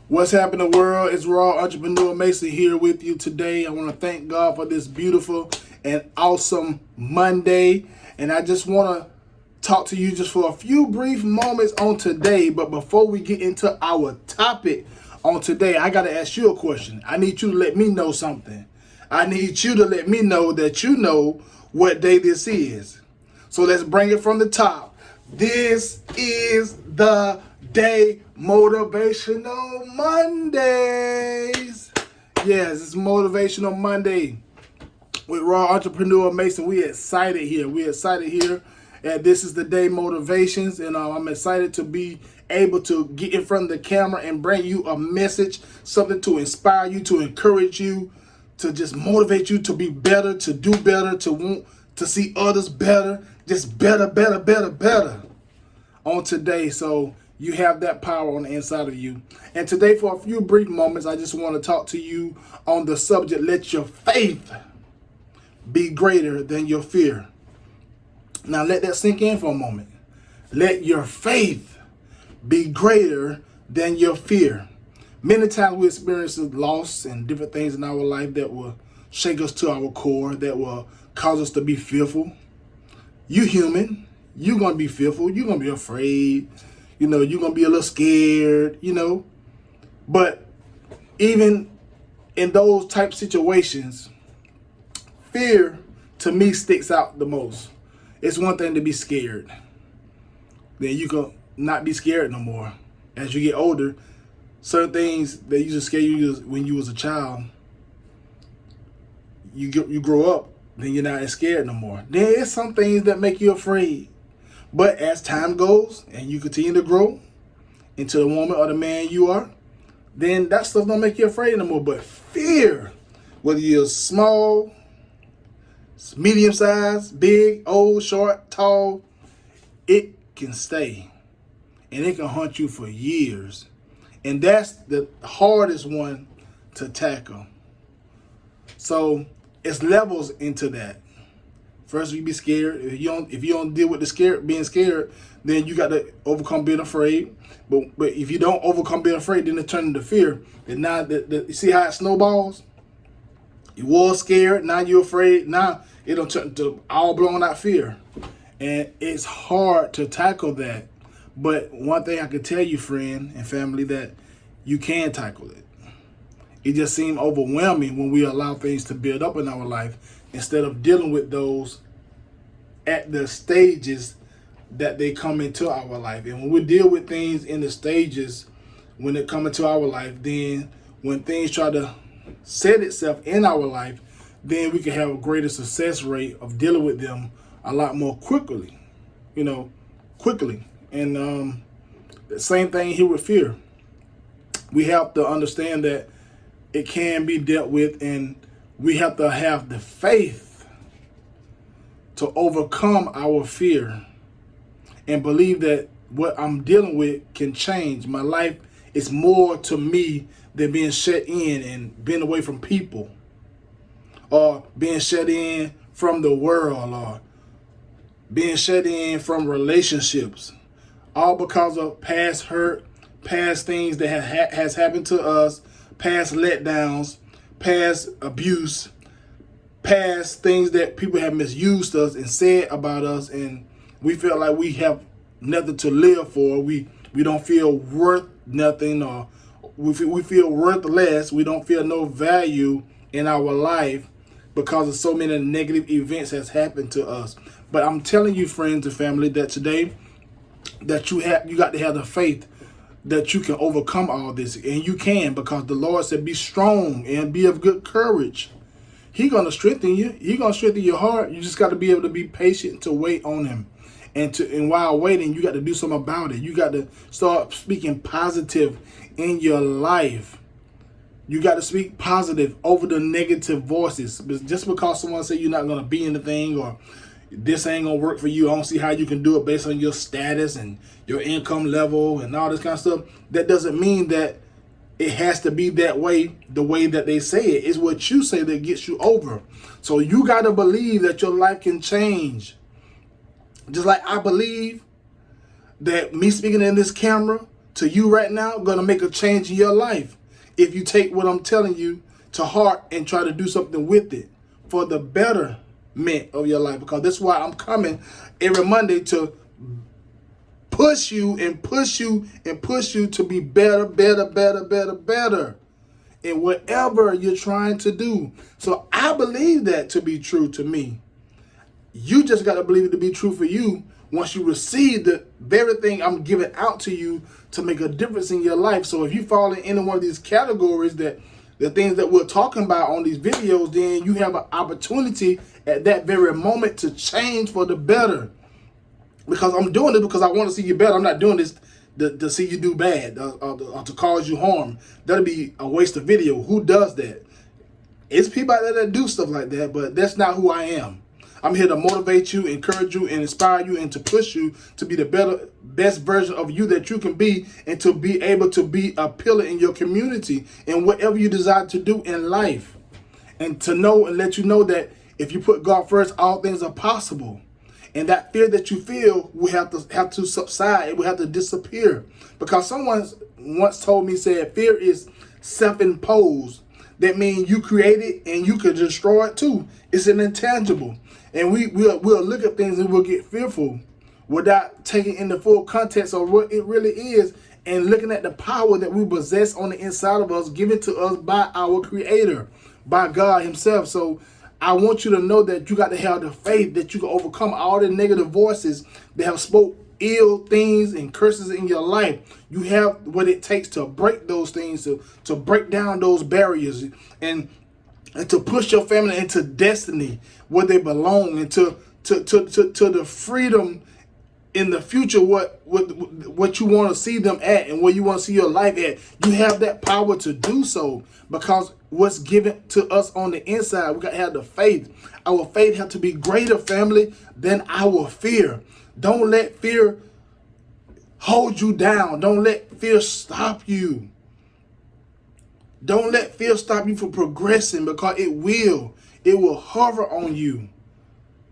What's happening, world? It's Raw Entrepreneur Mason here with you today. I want to thank God for this beautiful and awesome Monday. And I just want to talk to you just for a few brief moments on today. But before we get into our topic on today, I got to ask you a question. I need you to let me know something. I need you to let me know that you know what day this is. So let's bring it from the top. This is the day Motivational Mondays. Yes, it's Motivational Monday with Raw Entrepreneur Mason. We excited here. And this is the day motivations, and I'm excited to be able to get in front of the camera and bring you a message, something to inspire you, to encourage you, to just motivate you to be better, to do better, to want to see others better, just better on today. So you have that power on the inside of you. And today, for a few brief moments, I just want to talk to you on the subject, let your faith be greater than your fear. Now let that sink in for a moment. Let your faith be greater than your fear. Many times we experience loss and different things in our life that will shake us to our core, that will cause us to be fearful. You human, you're going to be fearful. You're going to be afraid. You're going to be a little scared, But even in those type situations, fear to me sticks out the most. It's one thing to be scared. Then you can not be scared no more. As you get older, certain things that used to scare you when you was a child, you grow up, then you're not as scared no more. There's some things that make you afraid. But as time goes and you continue to grow into the woman or the man you are, then that stuff don't make you afraid no more. But fear, whether you're small, medium sized, big, old, short, tall, it can stay. And it can haunt you for years. And that's the hardest one to tackle. So it's levels into that. First, you be scared. If you don't deal with being scared, then you got to overcome being afraid. But if you don't overcome being afraid, then it turns into fear. And now you see how it snowballs? You was scared, now you're afraid. Now it'll turn into all blown out fear. And it's hard to tackle that. But one thing I can tell you, friend and family, that you can tackle it. It just seems overwhelming when we allow things to build up in our life instead of dealing with those at the stages that they come into our life. And when we deal with things in the stages when they come into our life, then when things try to set itself in our life, then we can have a greater success rate of dealing with them a lot more quickly. And the same thing here with fear. We have to understand that it can be dealt with, and we have to have the faith to overcome our fear and believe that what I'm dealing with can change. My life is more to me than being shut in and being away from people, or being shut in from the world, or being shut in from relationships, all because of past hurt, past things that has happened to us, past letdowns, past abuse, past things that people have misused us and said about us, and we feel like we have nothing to live for. We don't feel worth nothing, or we feel worth less. We don't feel no value in our life because of so many negative events has happened to us. But I'm telling you, friends and family, that today that you got to have the faith that you can overcome all this. And you can, because the Lord said, be strong and be of good courage. He's going to strengthen you. He's going to strengthen your heart. You just got to be able to be patient to wait on him. And while waiting, you got to do something about it. You got to start speaking positive in your life. You got to speak positive over the negative voices. Just because someone say you're not going to be anything, or this ain't going to work for you, I don't see how you can do it based on your status and your income level and all this kind of stuff, that doesn't mean that it has to be that way, the way that they say it. It's what you say that gets you over. So you got to believe that your life can change. Just like I believe that me speaking in this camera to you right now going to make a change in your life if you take what I'm telling you to heart and try to do something with it for the betterment of your life. Because that's why I'm coming every Monday to push you and push you and push you to be better, better, better, better, better in whatever you're trying to do. So I believe that to be true to me. You just got to believe it to be true for you once you receive the very thing I'm giving out to you to make a difference in your life. So if you fall in any one of these categories, that the things that we're talking about on these videos, then you have an opportunity at that very moment to change for the better. Because I'm doing this because I want to see you better. I'm not doing this to see you do bad or to cause you harm. That'll be a waste of video. Who does that? It's people out there that do stuff like that, but that's not who I am. I'm here to motivate you, encourage you, and inspire you, and to push you to be the best version of you that you can be, and to be able to be a pillar in your community and whatever you desire to do in life. And to know and let you know that if you put God first, all things are possible. And that fear that you feel will have to subside. It will have to disappear. Because someone once told me, said, fear is self-imposed. That means you create it and you can destroy it too. It's an intangible. And we'll look at things and we'll get fearful without taking in the full context of what it really is and looking at the power that we possess on the inside of us, given to us by our Creator, by God Himself. So I want you to know that you got to have the faith that you can overcome all the negative voices that have spoke ill things and curses in your life. You have what it takes to break those things, to break down those barriers, and to push your family into destiny where they belong, and to the freedom in the future, what you want to see them at and where you want to see your life at. You have that power to do so because what's given to us on the inside, we got to have the faith. Our faith has to be greater, family, than our fear. Don't let fear hold you down. Don't let fear stop you. Don't let fear stop you from progressing, because it will. It will hover on you.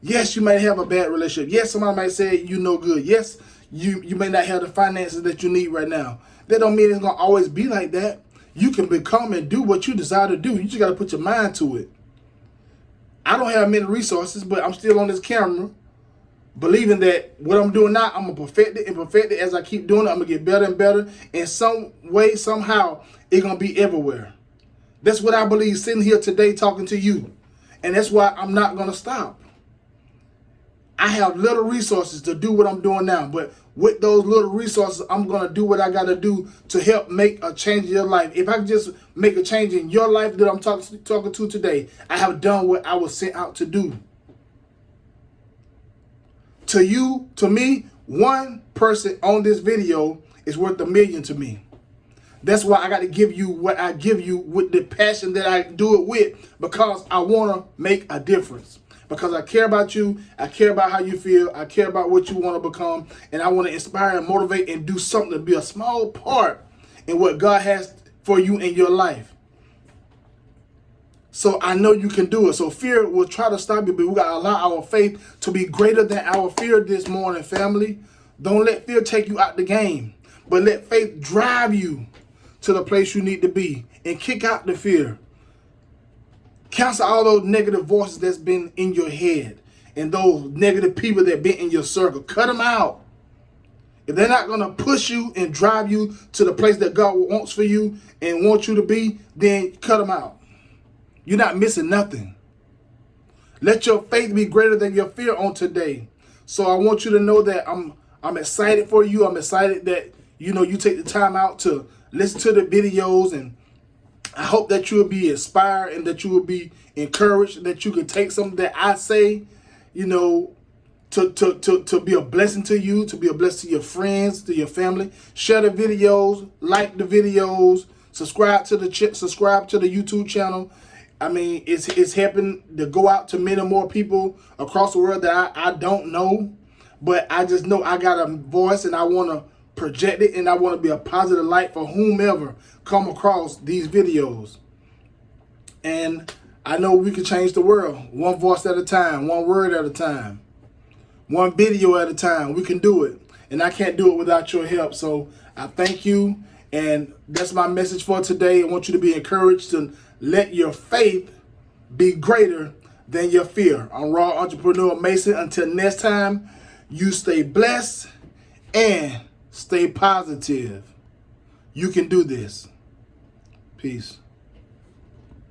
Yes, you may have a bad relationship. Yes, somebody might say you no good. Yes, you may not have the finances that you need right now. That don't mean it's going to always be like that. You can become and do what you desire to do. You just got to put your mind to it. I don't have many resources, but I'm still on this camera, believing that what I'm doing now, I'm going to perfect it, and perfect it as I keep doing it. I'm going to get better and better. In some way, somehow, it's going to be everywhere. That's what I believe sitting here today talking to you. And that's why I'm not going to stop. I have little resources to do what I'm doing now, but with those little resources, I'm going to do what I got to do to help make a change in your life. If I can just make a change in your life that I'm talking to today, I have done what I was sent out to do. To you, to me, one person on this video is worth 1,000,000 to me. That's why I got to give you what I give you with the passion that I do it with, because I want to make a difference. Because I care about you, I care about how you feel, I care about what you want to become, and I want to inspire and motivate and do something to be a small part in what God has for you in your life. So I know you can do it. So fear will try to stop you, but we got to allow our faith to be greater than our fear this morning, family. Don't let fear take you out the game, but let faith drive you to the place you need to be and kick out the fear. Cancel all those negative voices that's been in your head and those negative people that been in your circle. Cut them out. If they're not going to push you and drive you to the place that God wants for you and wants you to be, then cut them out. You're not missing nothing. Let your faith be greater than your fear on today. So I want you to know that I'm excited for you. I'm excited that you take the time out to listen to the videos, and I hope that you will be inspired and that you will be encouraged, that you can take something that I say, to be a blessing to you, to be a blessing to your friends, to your family. Share the videos, like the videos, subscribe to the YouTube channel. I mean, it's helping to go out to many more people across the world that I don't know, but I just know I got a voice and I want to project it, and I want to be a positive light for whomever come across these videos. And I know we can change the world one voice at a time, one word at a time, one video at a time. We can do it, and I can't do it without your help. So I thank you, and that's my message for today. I want you to be encouraged to let your faith be greater than your fear. I'm Raw Entrepreneur Mason. Until next time, you stay blessed and stay positive. You can do this. Peace.